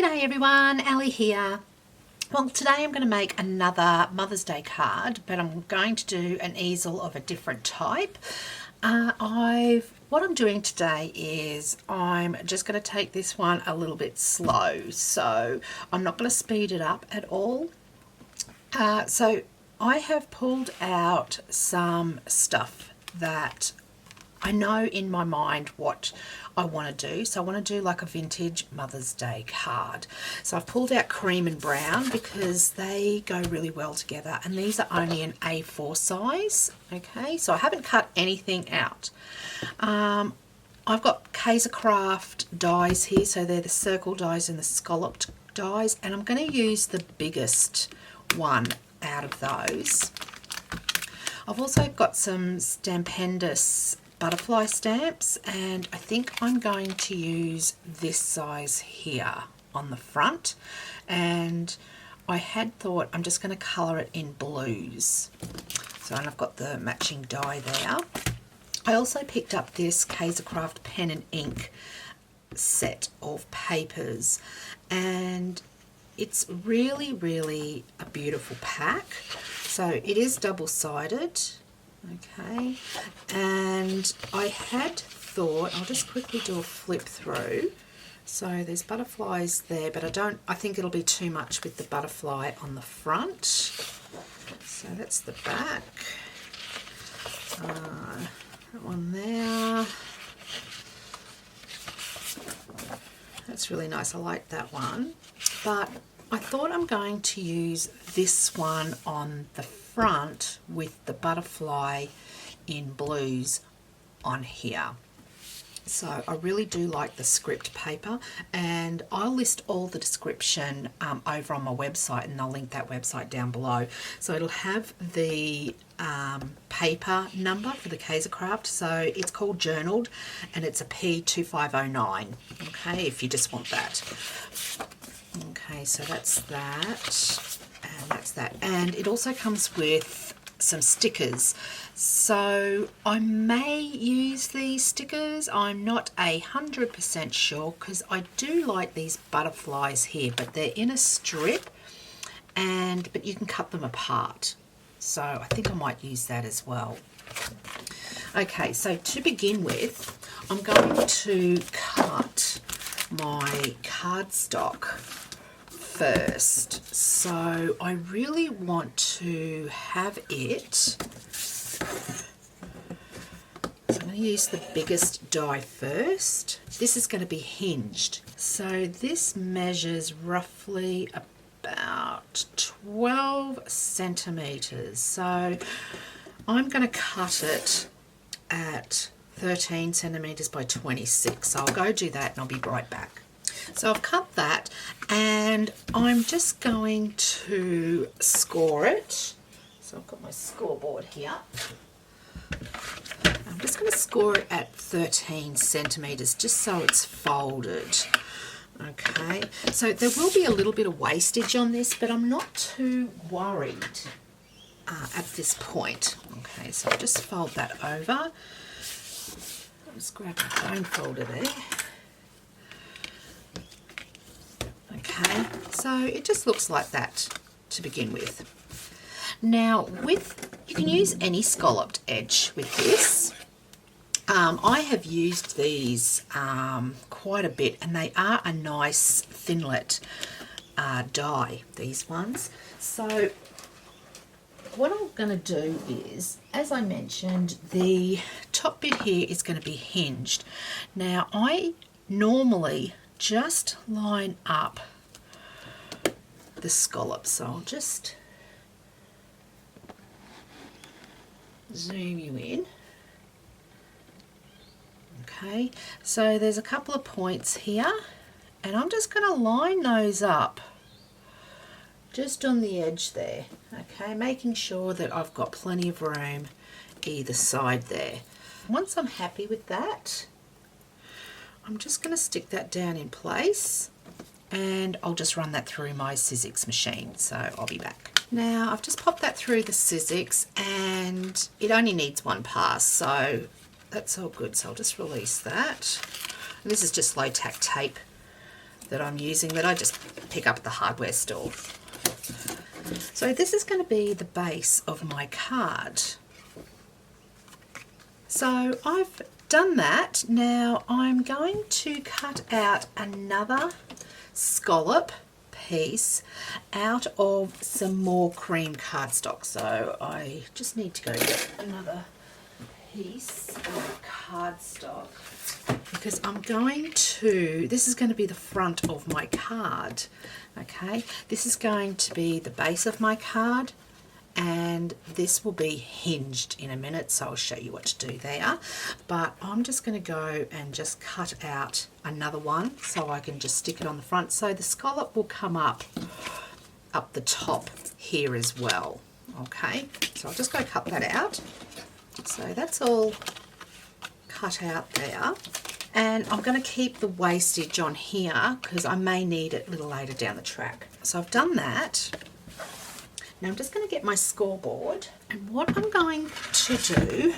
G'day everyone, Ali here. Well, today I'm going to make another Mother's Day card, but I'm going to do an easel of a different type. What I'm doing today is I'm just going to take this one a little bit slow, so I'm not going to speed it up at all. So I have pulled out some stuff that I know in my mind what I want to do. So I want to do like a vintage Mother's Day card. So I've pulled out cream and brown because they go really well together, and these are only an A4 size. Okay, so I haven't cut anything out. I've got Kaisercraft dies here, so they're the circle dies and the scalloped dies, and I'm going to use the biggest one out of those. I've also got some Stampendous butterfly stamps, and I think I'm going to use this size here on the front, and I had thought I'm just going to colour it in blues. So, and I've got the matching die there. I also picked up this Kaisercraft pen and ink set of papers, and it's really a beautiful pack. So it is double-sided. Okay, and I had thought, I'll just quickly do a flip through. So there's butterflies there, but I think it'll be too much with the butterfly on the front. So that's the back. That one there. That's really nice, I like that one. But I thought I'm going to use this one on the front with the butterfly in blues on here. So I really do like the script paper, and I'll list all the description over on my website, and I'll link that website down below. So it'll have the paper number for the Kaisercraft. So it's called Journaled, and it's a P2509. Okay, if you just want that. Okay, so that's that, and that's that. And it also comes with some stickers. So I may use these stickers. I'm not 100% sure, because I do like these butterflies here, but they're in a strip, but you can cut them apart. So I think I might use that as well. Okay, so to begin with, I'm going to cut my cardstock first. So I really want to have it, so I'm going to use the biggest die first. This is going to be hinged, so this measures roughly about 12 centimeters. So I'm going to cut it at 13 centimeters by 26. So I'll go do that and I'll be right back. So I've cut that, and I'm just going to score it. So I've got my scoreboard here. I'm just going to score it at 13 centimeters just so it's folded. Okay, so there will be a little bit of wastage on this, but I'm not too worried at this point. Okay, so I'll just fold that over. I'll just grab my bone folder there. Okay, so it just looks like that to begin with. Now, you can use any scalloped edge with this. I have used these quite a bit, and they are a nice thinlet die, these ones. So what I'm going to do is, as I mentioned, the top bit here is going to be hinged. Now, I normally just line up the scallop, so I'll just zoom you in. Okay, so there's a couple of points here, and I'm just going to line those up just on the edge there. Okay, making sure that I've got plenty of room either side there. Once I'm happy with that, I'm just going to stick that down in place, and I'll just run that through my Sizzix machine, so I'll be back. Now I've just popped that through the Sizzix, and it only needs one pass, so that's all good. So I'll just release that. And this is just low tack tape that I'm using that I just pick up at the hardware store. So this is going to be the base of my card. So I've done that. Now I'm going to cut out another scallop piece out of some more cream cardstock. So I just need to go get another piece of cardstock because I'm going to, this is going to be the front of my card. Okay, this is going to be the base of my card, and this will be hinged in a minute, so I'll show you what to do there. But I'm just going to go and just cut out another one so I can just stick it on the front, so the scallop will come up the top here as well. Okay, so I'll just go cut that out. So that's all cut out there. And I'm going to keep the wastage on here because I may need it a little later down the track. So I've done that. Now I'm just going to get my scoreboard, and what I'm going to do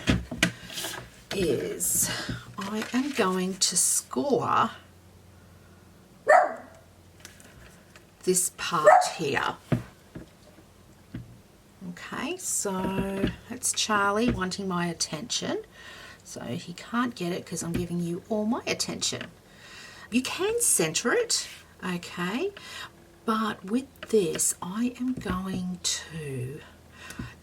is I am going to score this part here. Okay, so that's Charlie wanting my attention. So he can't get it because I'm giving you all my attention. You can center it, okay, but with this I am going to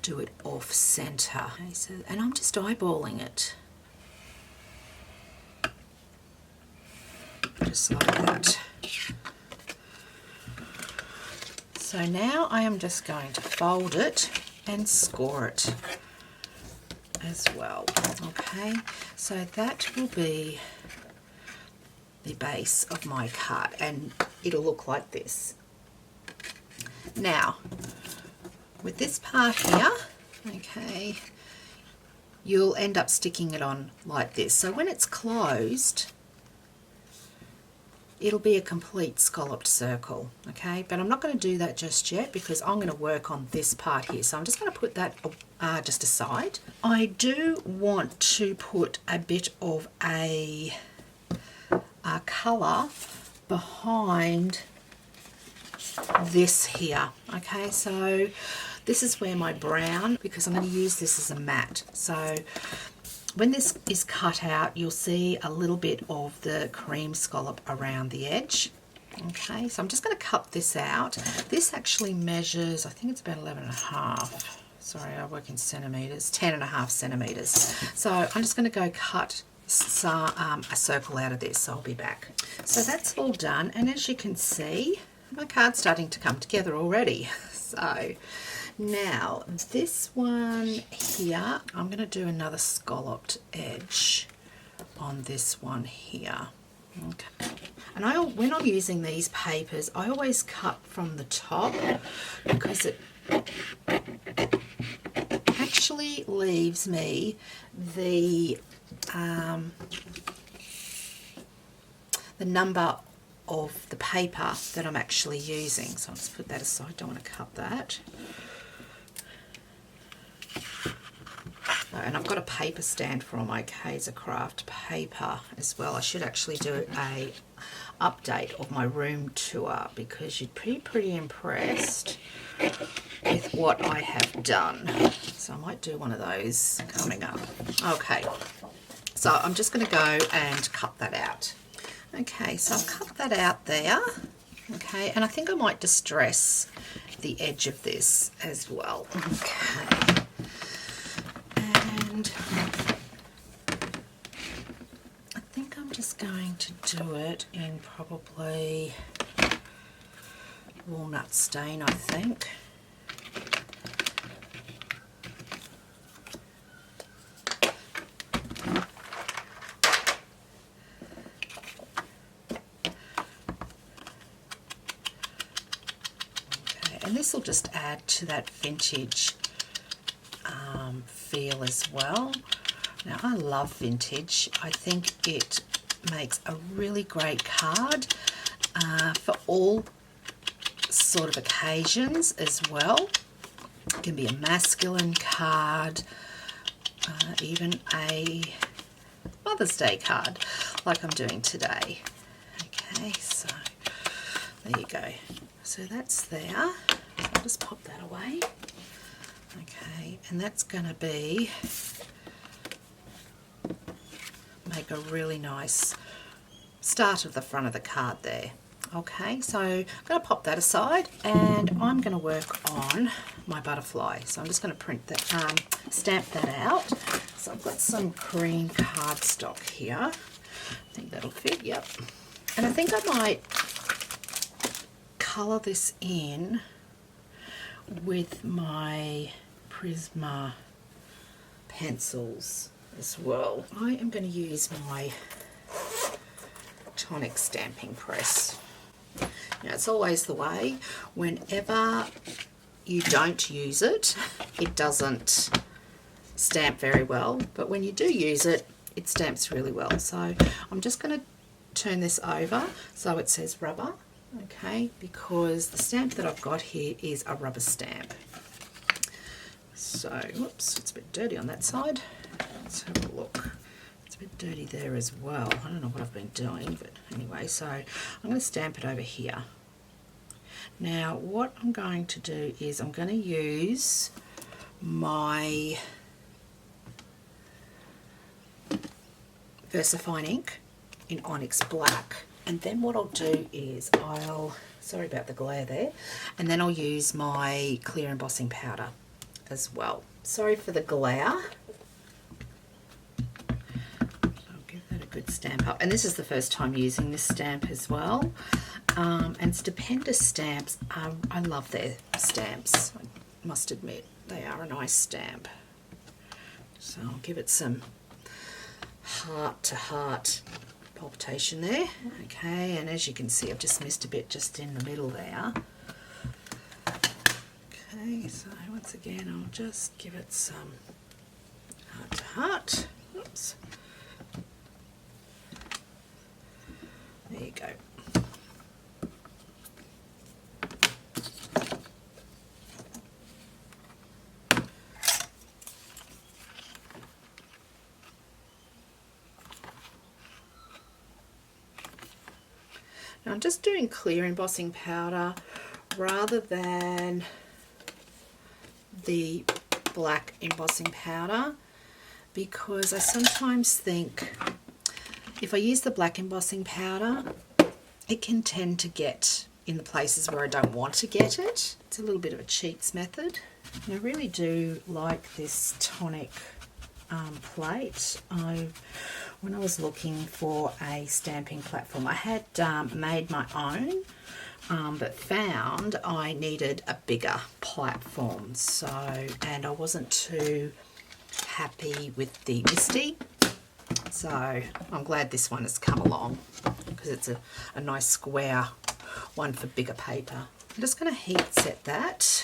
do it off center. Okay, so, and I'm just eyeballing it. Just like that. So now I am just going to fold it and score it as well. Okay, so that will be the base of my card, and it'll look like this. Now with this part here, okay, you'll end up sticking it on like this, so when it's closed it'll be a complete scalloped circle. Okay, but I'm not going to do that just yet because I'm going to work on this part here, so I'm just going to put that just aside. I do want to put a bit of a colour behind this here. Okay, so this is where my brown, because I'm going to use this as a matte, so when this is cut out you'll see a little bit of the cream scallop around the edge. Okay, so I'm just going to cut this out. This actually measures, I think it's about 11.5. Sorry, I work in centimetres, 10.5 centimetres. So I'm just going to go cut a circle out of this, so I'll be back. So that's all done, and as you can see my card's starting to come together already. So now this one here, I'm going to do another scalloped edge on this one here. Okay, and when I'm using these papers I always cut from the top because it actually leaves me the number of the paper that I'm actually using. So I'll just put that aside, don't want to cut that. And I've got a paper stand for all my Kaiser Craft paper as well. I should actually do a update of my room tour because you'd be pretty impressed with what I have done. So I might do one of those coming up. Okay, so I'm just going to go and cut that out. Okay, so I've cut that out there. Okay, and I think I might distress the edge of this as well. Okay. And I think I'm just going to do it in probably walnut stain, I think. Okay, and this will just add to that vintage feel as well. Now I love vintage. I think it makes a really great card for all sort of occasions as well. It can be a masculine card, even a Mother's Day card like I'm doing today. Okay, so There you go. So that's there. So I'll just pop that away. Okay, and that's going to be, make a really nice start of the front of the card there. Okay, so I'm going to pop that aside and I'm going to work on my butterfly. So I'm just going to print that, stamp that out. So I've got some cream cardstock here. I think that'll fit, yep. And I think I might colour this in with my Prisma pencils as well. I am going to use my tonic stamping press. Now it's always the way, whenever you don't use it, it doesn't stamp very well, but when you do use it, it stamps really well. So I'm just going to turn this over so it says rubber, okay, because the stamp that I've got here is a rubber stamp. So, whoops, it's a bit dirty on that side. Let's have a look. It's a bit dirty there as well. I don't know what I've been doing, but anyway, so I'm going to stamp it over here. Now, what I'm going to do is I'm going to use my VersaFine ink in Onyx Black. And then what I'll do is sorry about the glare there, and then I'll use my clear embossing powder as well. Sorry for the glare. I'll give that a good stamp up. And this is the first time using this stamp as well. And Stupendous Stamps, I love their stamps, I must admit. They are a nice stamp. So I'll give it some heart to heart palpitation there. Okay, and as you can see, I've just missed a bit just in the middle there. Okay, so once again, I'll just give it some heart to heart. Oops. There you go. Now I'm just doing clear embossing powder rather than the black embossing powder, because I sometimes think if I use the black embossing powder, it can tend to get in the places where I don't want to get it. It's a little bit of a cheats method. And I really do like this tonic plate. When I was looking for a stamping platform, I had made my own, but found I needed a bigger platform. So, and I wasn't too happy with the Misty. So I'm glad this one has come along because it's a nice square one for bigger paper. I'm just going to heat set that.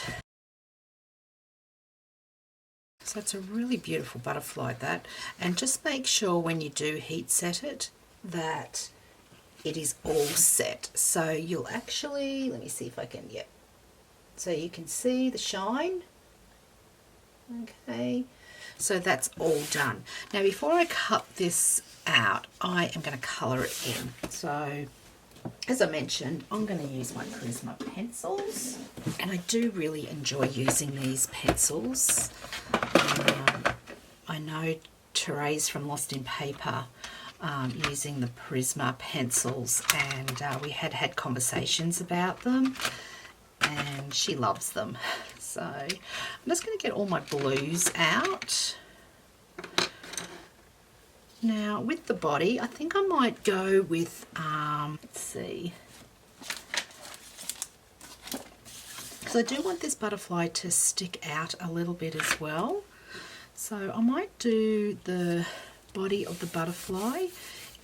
So it's a really beautiful butterfly, that. And just make sure when you do heat set it that it is all set. So you'll actually, let me see if I can, yeah. So you can see the shine. Okay. So that's all done. Now before I cut this out, I am going to colour it in. So as I mentioned, I'm going to use my Prisma pencils, and I do really enjoy using these pencils. I know Therese from Lost in Paper using the Prisma pencils, and we had conversations about them, and she loves them. So I'm just going to get all my blues out. Now with the body, I think I might go with, let's see, because I do want this butterfly to stick out a little bit as well. So I might do the body of the butterfly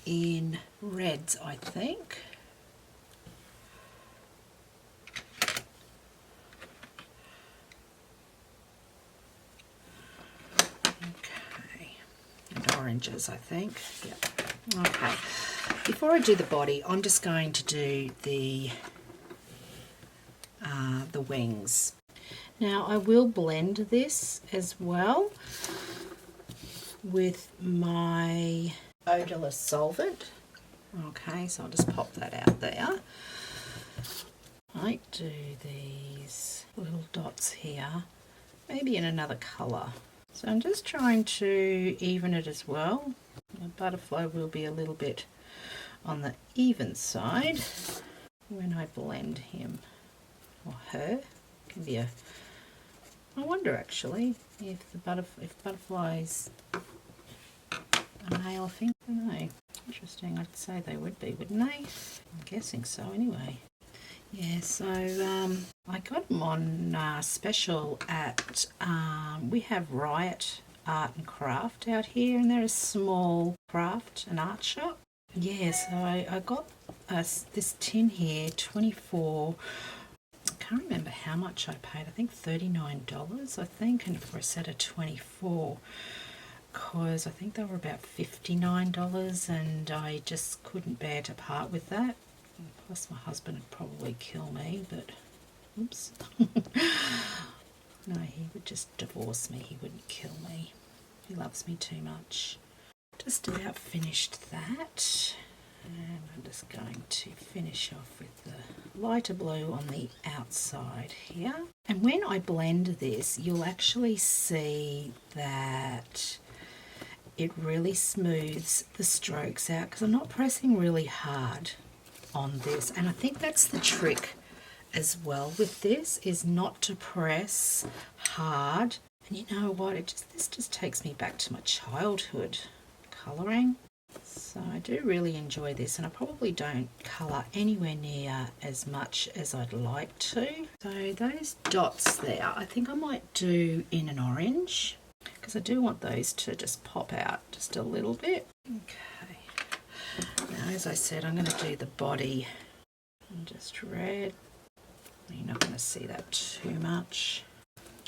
in reds, I think. Oranges, I think. Yep. Okay. Before I do the body, I'm just going to do the wings. Now I will blend this as well with my odorless solvent. Okay, so I'll just pop that out there. might do these little dots here, maybe in another colour. So I'm just trying to even it as well. My butterfly will be a little bit on the even side when I blend him or her. It can be a, I wonder actually if butterflies are male, I think. I don't know. Interesting. I'd say they would be, wouldn't they? I'm guessing so anyway. Yeah, so I got them on special at, we have Riot Art and Craft out here, and they're a small craft and art shop. Yeah, so I got this tin here, 24. I can't remember how much I paid. I think $39, I think, and for a set of 24. Because I think they were about $59, and I just couldn't bear to part with that. Plus my husband would probably kill me, but oops. No, he would just divorce me. He wouldn't kill me. He loves me too much. Just about finished that, and I'm just going to finish off with the lighter blue on the outside here. And when I blend this, you'll actually see that it really smooths the strokes out because I'm not pressing really hard on this, and I think that's the trick as well with this, is not to press hard. And you know what, this just takes me back to my childhood colouring. So I do really enjoy this, and I probably don't colour anywhere near as much as I'd like to. So those dots there, I think I might do in an orange, because I do want those to just pop out just a little bit. Okay. Now, as I said, I'm going to do the body in just red. You're not going to see that too much.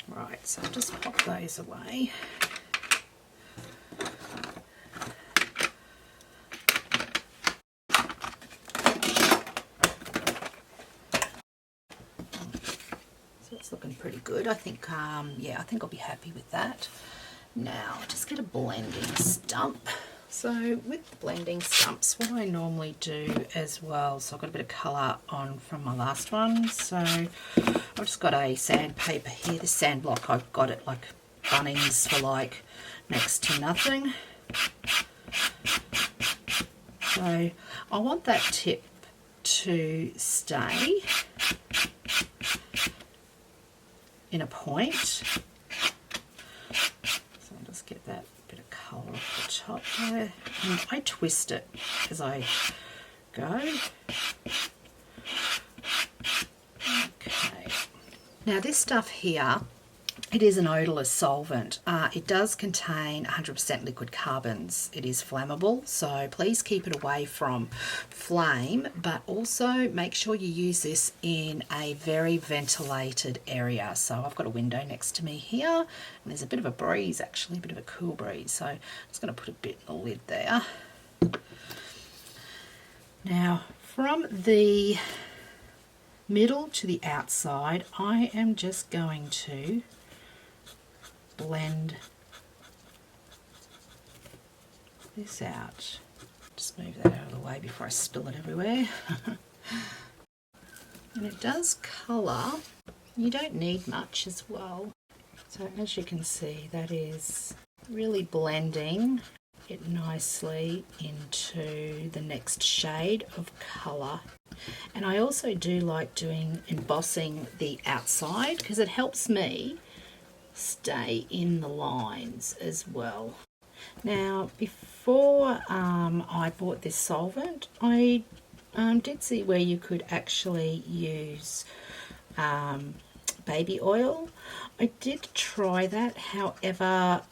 Right, so I'll just pop those away. So it's looking pretty good. I think, yeah, I think I'll be happy with that. Now, just get a blending stump. So with the blending stumps, what I normally do as well, so I've got a bit of colour on from my last one. So I've just got a sandpaper here. This sand block, I've got it like Bunnings for like next to nothing. So I want that tip to stay in a point. So I'll just get that bit of colour off the top there. And I twist it as I go. Okay. Now this stuff here, it is an odourless solvent. It does contain 100% liquid carbons. It is flammable, so please keep it away from flame, but also make sure you use this in a very ventilated area. So I've got a window next to me here, and there's a bit of a breeze, actually, a bit of a cool breeze. So I'm just going to put a bit in the lid there. Now, from the middle to the outside, I am just going to blend this out. Just move that out of the way before I spill it everywhere. And it does colour. You don't need much as well. So as you can see, that is really blending it nicely into the next shade of colour. And I also do like doing embossing the outside because it helps me stay in the lines as well. Now, before I bought this solvent, I did see where you could actually use baby oil. I did try that, however,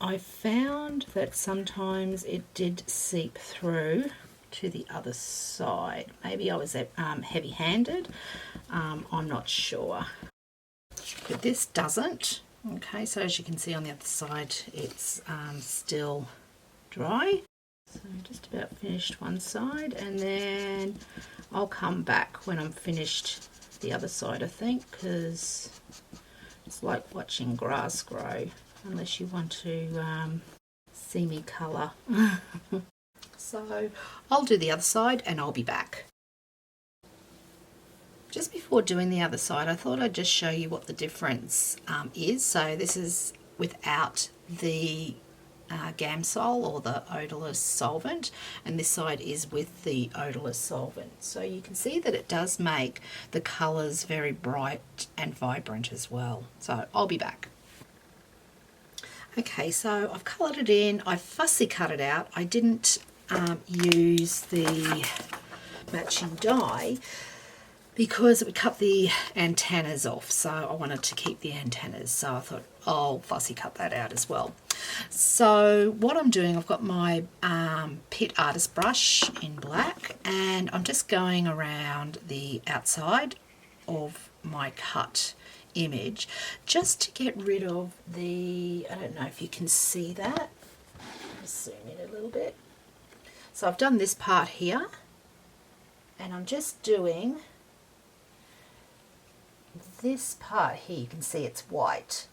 I found that sometimes it did seep through to the other side. Maybe I was heavy-handed, I'm not sure. But this doesn't. Okay, so as you can see on the other side, it's still dry. So just about finished one side, and then I'll come back when I'm finished the other side, I think, because it's like watching grass grow, unless you want to see me colour. So I'll do the other side and I'll be back. Just before doing the other side, I thought I'd just show you what the difference is. So this is without the Gamsol or the odorless solvent, and this side is with the odorless solvent. So you can see that it does make the colours very bright and vibrant as well. So I'll be back. Okay, so I've coloured it in. I've fussy cut it out. I didn't use the matching dye because it would cut the antennas off, so I wanted to keep the antennas, so I thought I'll fussy cut that out as well. So what I'm doing, I've got my Pitt artist brush in black, and I'm just going around the outside of my cut image just to get rid of the, I don't know if you can see that, I'll zoom in a little bit. So I've done this part here, and I'm just doing this part here. You can see it's white.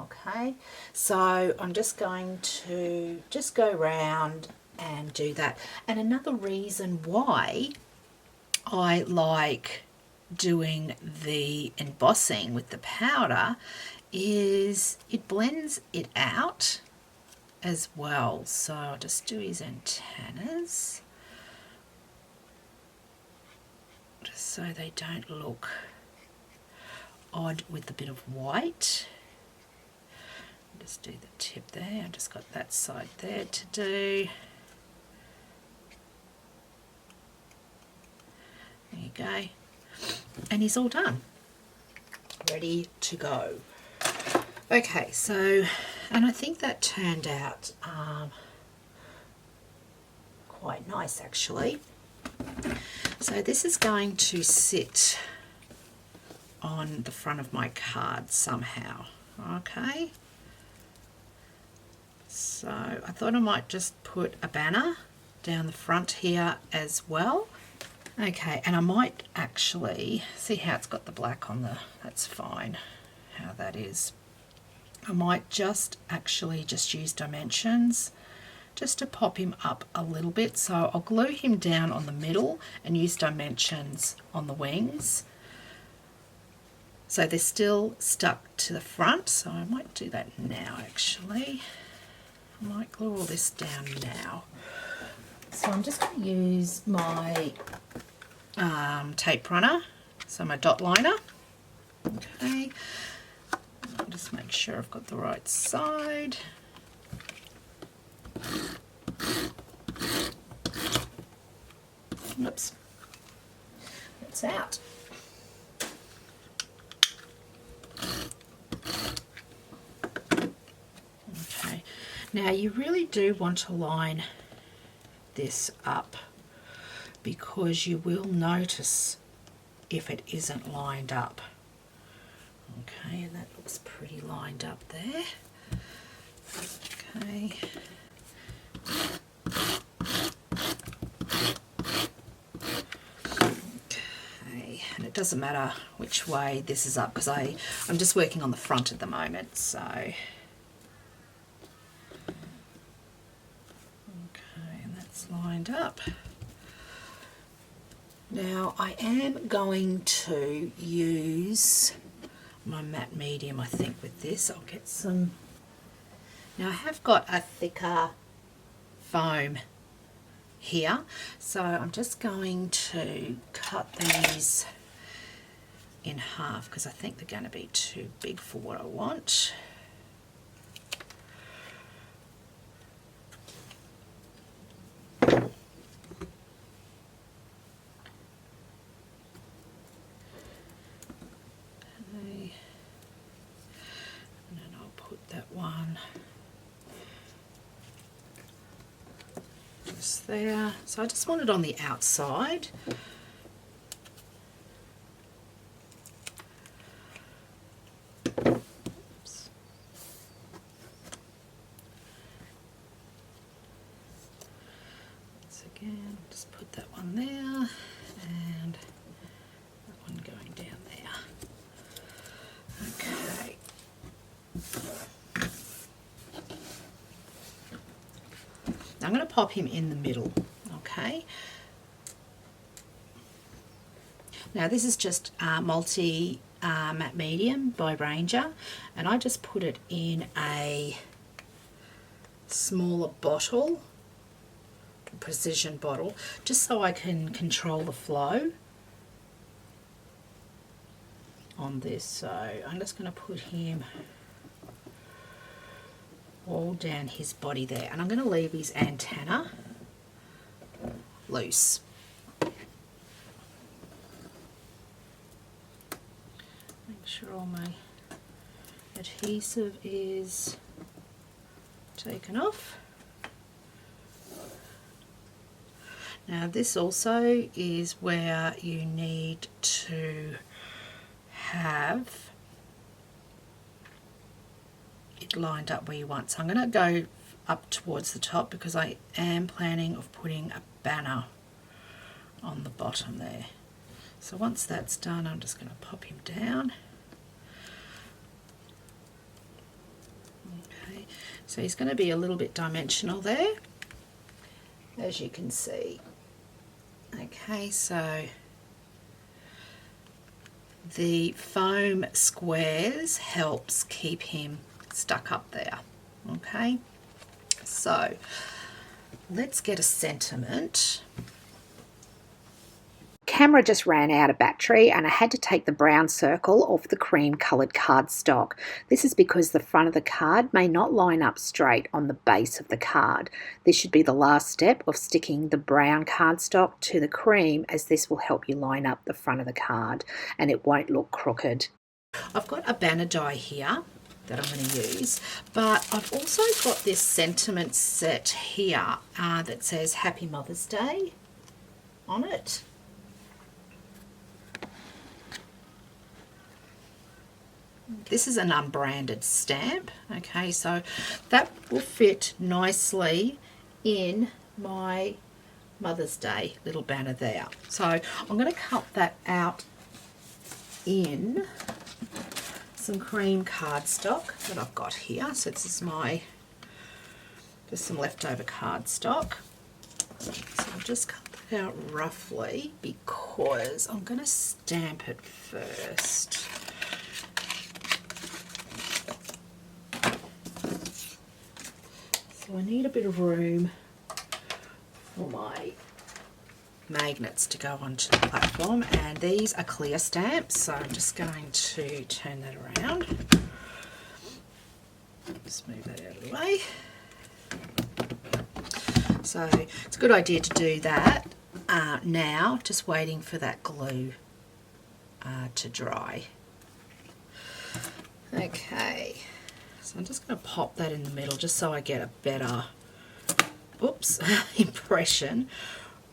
Okay, so I'm just going to just go around and do that. And another reason why I like doing the embossing with the powder is it blends it out as well. So I'll just do his antennas just so they don't look odd with a bit of white. Just do the tip there. I just got that side there to do. There you go. And he's all done. Ready to go. Okay, so, and I think that turned out quite nice actually. So this is going to sit on the front of my card somehow. Okay. So I thought I might just put a banner down the front here as well. Okay, and I might actually, see how it's got the black on the, that's fine, how that is. I might just actually just use dimensions just to pop him up a little bit. So I'll glue him down on the middle and use dimensions on the wings. So they're still stuck to the front, so I might do that now actually. I might glue all this down now. So I'm just going to use my tape runner, so my dot liner. Okay, I'll just make sure I've got the right side. Oops, it's out. Okay, now you really do want to line this up because you will notice if it isn't lined up. Okay, and that looks pretty lined up there. Okay. Okay, and it doesn't matter which way this is up because I'm just working on the front at the moment, so. Okay, and that's lined up. Now I am going to use my matte medium, I think, with this. I'll get some. Now I have got a thicker foam here, so I'm just going to cut these in half because I think they're going to be too big for what I want. There. So I just want it on the outside. Oops. Once again, just put that one there and that one going down there. Okay. I'm going to pop him in the middle, okay? Now this is just multi matte medium by Ranger, and I just put it in a smaller bottle, precision bottle, just so I can control the flow on this. So I'm just going to put him all down his body there, and I'm going to leave his antenna loose. Make sure all my adhesive is taken off. Now this also is where you need to have it lined up where you want. So I'm going to go up towards the top because I am planning of putting a banner on the bottom there. So once that's done, I'm just going to pop him down. Okay, so he's going to be a little bit dimensional there, as you can see. Okay, so the foam squares helps keep him stuck up there. Okay, so let's get a sentiment. Camera just ran out of battery and I had to take the brown circle off the cream coloured cardstock. This is because the front of the card may not line up straight on the base of the card. This should be the last step of sticking the brown cardstock to the cream, as this will help you line up the front of the card and it won't look crooked. I've got a banner die here that I'm going to use, but I've also got this sentiment set here that says Happy Mother's Day on it. This is an unbranded stamp, okay, so that will fit nicely in my Mother's Day little banner there. So I'm going to cut that out in some cream cardstock that I've got here. So this is just some leftover cardstock. So I'll just cut that out roughly because I'm going to stamp it first. So I need a bit of room for my magnets to go onto the platform, and these are clear stamps, so I'm just going to turn that around. Just move that out of the way. So it's a good idea to do that now, just waiting for that glue to dry. Okay. So I'm just going to pop that in the middle just so I get a better impression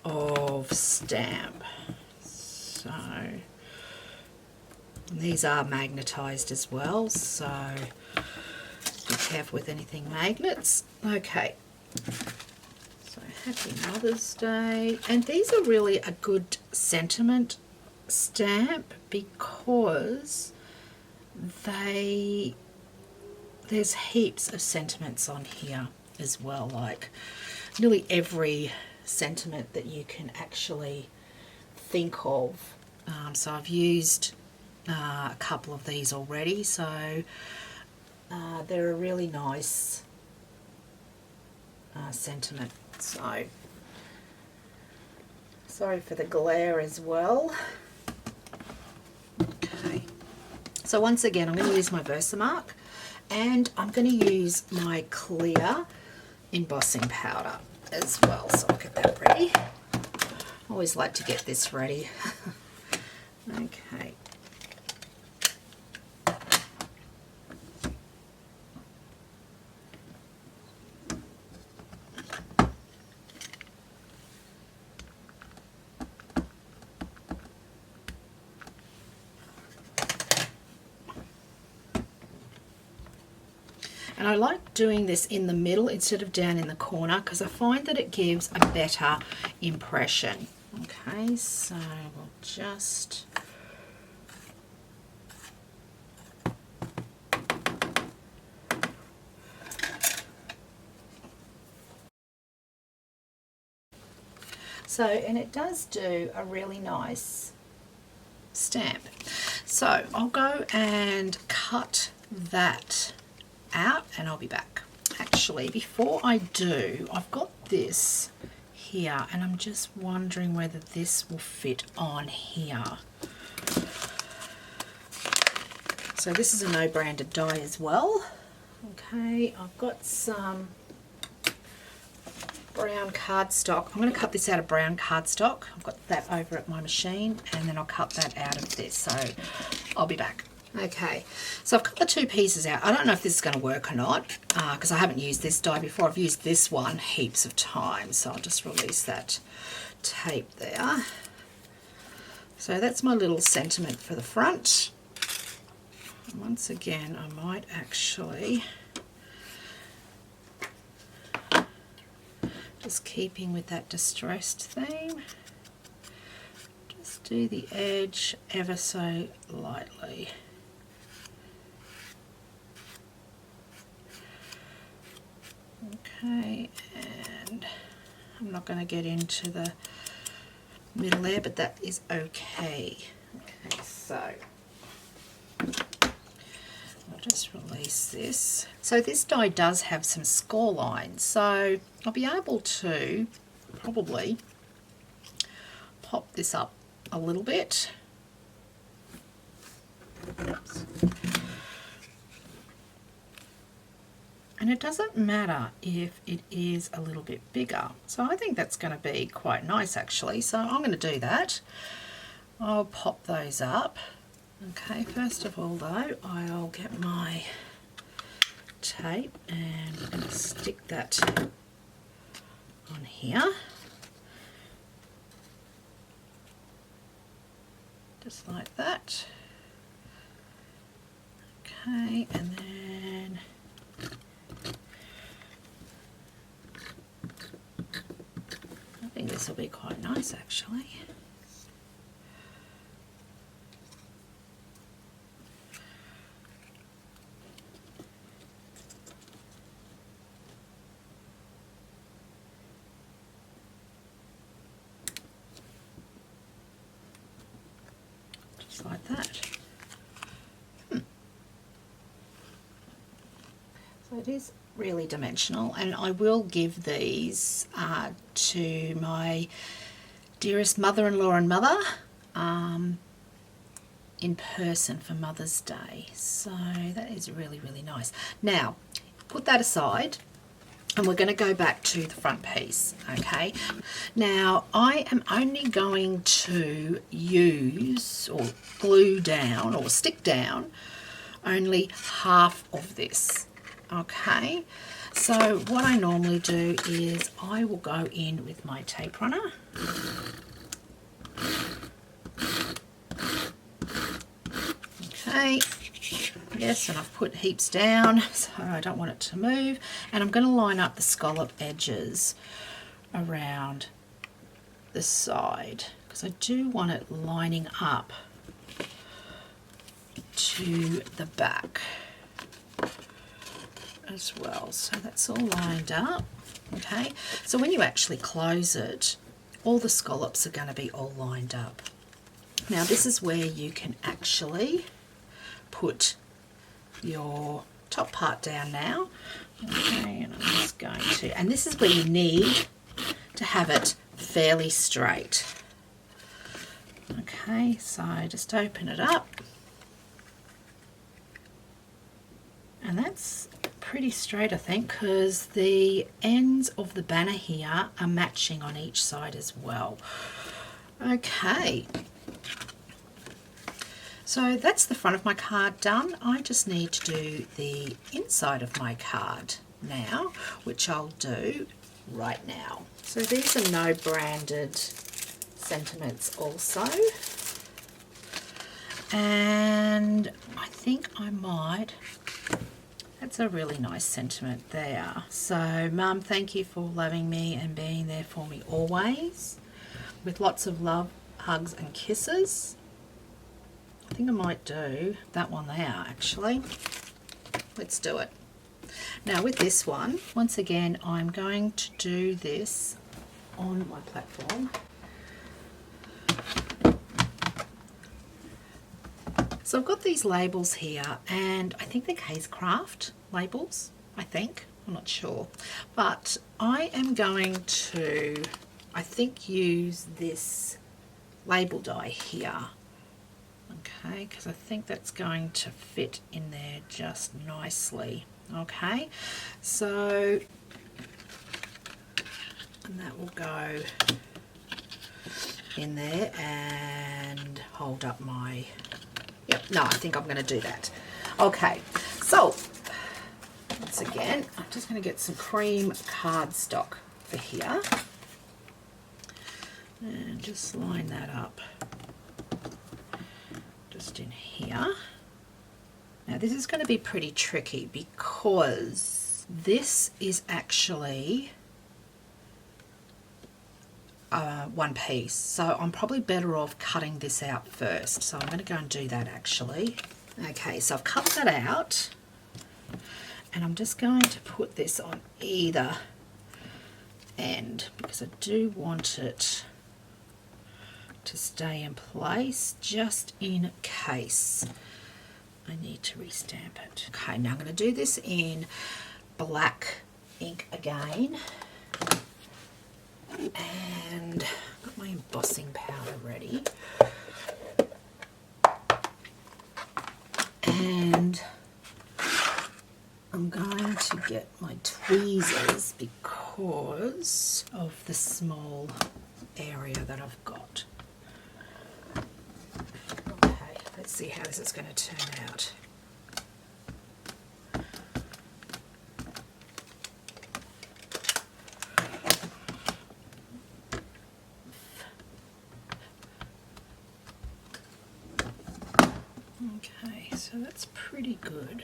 of stamp. So these are magnetized as well, so be careful with anything magnets. Okay, so Happy Mother's Day, and these are really a good sentiment stamp because there's heaps of sentiments on here as well, like nearly every sentiment that you can actually think of. So I've used a couple of these already, so they're a really nice sentiment. So sorry for the glare as well. Okay, so once again I'm going to use my Versamark, and I'm going to use my clear embossing powder as well, so I'll get that ready. I always like to get this ready. Okay. And I like doing this in the middle instead of down in the corner because I find that it gives a better impression. Okay, so we'll just and it does do a really nice stamp. So I'll go and cut that out and I'll be back. Actually, before I do, I've got this here and I'm just wondering whether this will fit on here. So this is a no branded die as well. Okay, I've got some brown cardstock. I'm going to cut this out of brown cardstock. I've got that over at my machine and then I'll cut that out of this. So I'll be back. Okay, so I've cut the two pieces out. I don't know if this is going to work or not because I haven't used this die before. I've used this one heaps of times. So I'll just release that tape there. So that's my little sentiment for the front. And once again, I might actually, just keeping with that distressed theme, just do the edge ever so lightly. Okay, and I'm not going to get into the middle there, but that is okay. Okay, so I'll just release this. So this die does have some score lines, so I'll be able to probably pop this up a little bit. Oops. And it doesn't matter if it is a little bit bigger. So I think that's going to be quite nice actually. So I'm going to do that. I'll pop those up. Okay, first of all though, I'll get my tape and I'm going to stick that on here. Just like that. Okay, and then I think this will be quite nice actually. Just like that. So it is really dimensional, and I will give these to my dearest mother-in-law and mother in person for Mother's Day. So that is really, really nice. Now, put that aside and we're going to go back to the front piece. Okay, now I am only going to use or glue down or stick down only half of this. Okay, so what I normally do is I will go in with my tape runner. Okay, yes, and I've put heaps down so I don't want it to move, and I'm going to line up the scallop edges around the side because I do want it lining up to the back as well. So that's all lined up. Okay, so when you actually close it, all the scallops are going to be all lined up. Now this is where you can actually put your top part down now. Okay, and I'm just going to, and this is where you need to have it fairly straight. Okay, so just open it up, and that's pretty straight I think, because the ends of the banner here are matching on each side as well. Okay, so that's the front of my card done. I just need to do the inside of my card now, which I'll do right now. So these are no branded sentiments also, and I think I might, that's a really nice sentiment there. So Mum, thank you for loving me and being there for me always, with lots of love, hugs and kisses. I think I might do that one there actually. Let's do it. Now with this one, once again, I'm going to do this on my platform. So I've got these labels here, and I think they're case craft labels, I think. I'm not sure. But I am going to, I think, use this label die here. Okay, because I think that's going to fit in there just nicely. Okay, so, and that will go in there and hold up my, yep, no, I think I'm going to do that. Okay, so once again, I'm just going to get some cream cardstock for here and just line that up just in here. Now this is going to be pretty tricky because this is actually one piece, so I'm probably better off cutting this out first. So I'm going to go and do that actually. Okay, so I've cut that out and I'm just going to put this on either end because I do want it to stay in place just in case I need to restamp it. Okay, now I'm going to do this in black ink again, and I've got my embossing powder ready, and I'm going to get my tweezers because of the small area that I've got. Let's see how this is going to turn out. Okay, so that's pretty good.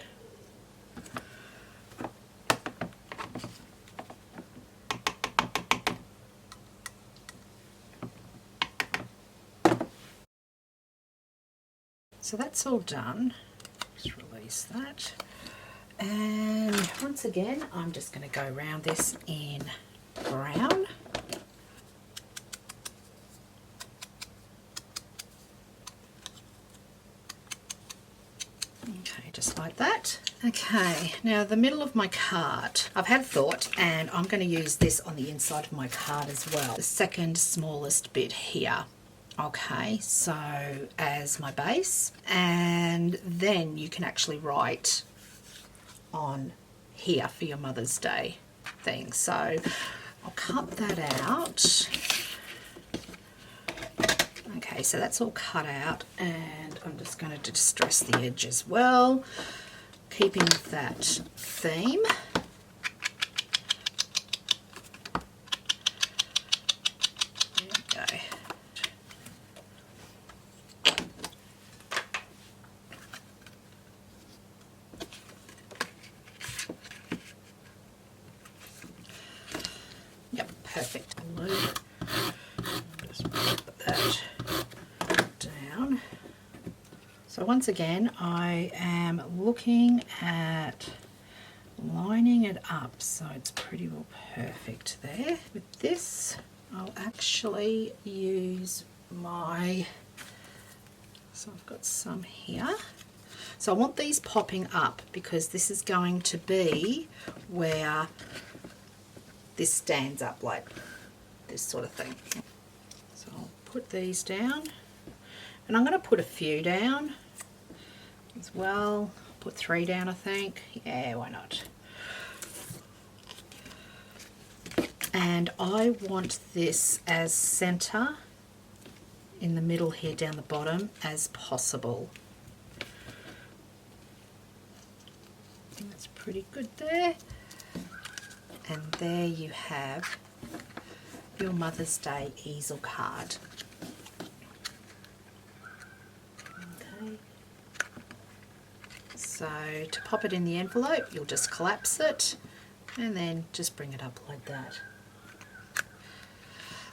So that's all done. Just release that. And once again, I'm just going to go around this in brown. Okay, just like that. Okay, now the middle of my card, I've had a thought and I'm going to use this on the inside of my card as well. The second smallest bit here. Okay, so as my base, and then you can actually write on here for your Mother's Day thing. So I'll cut that out. Okay, so that's all cut out, and I'm just going to distress the edge as well, keeping with that theme. There we go. Yep, perfect. Just put that down. So once again, I am looking at lining it up so it's pretty well perfect there. With this, I'll actually use my, so I've got some here. So I want these popping up because this is going to be where this stands up, like this sort of thing. So I'll put these down, and I'm going to put a few down as well. Put 3 down, I think. Yeah, why not? And I want this as center in the middle here down the bottom as possible. I think that's pretty good there. And there you have your Mother's Day easel card. Okay. So to pop it in the envelope, you'll just collapse it and then just bring it up like that.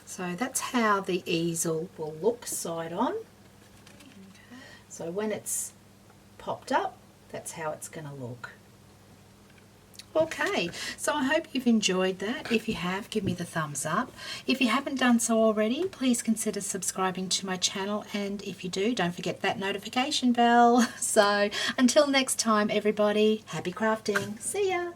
So that's how the easel will look side on. Okay. So when it's popped up, that's how it's going to look. Okay, so I hope you've enjoyed that. If you have, give me the thumbs up. If you haven't done so already, please consider subscribing to my channel, and if you do, don't forget that notification bell. So until next time, everybody, happy crafting. See ya.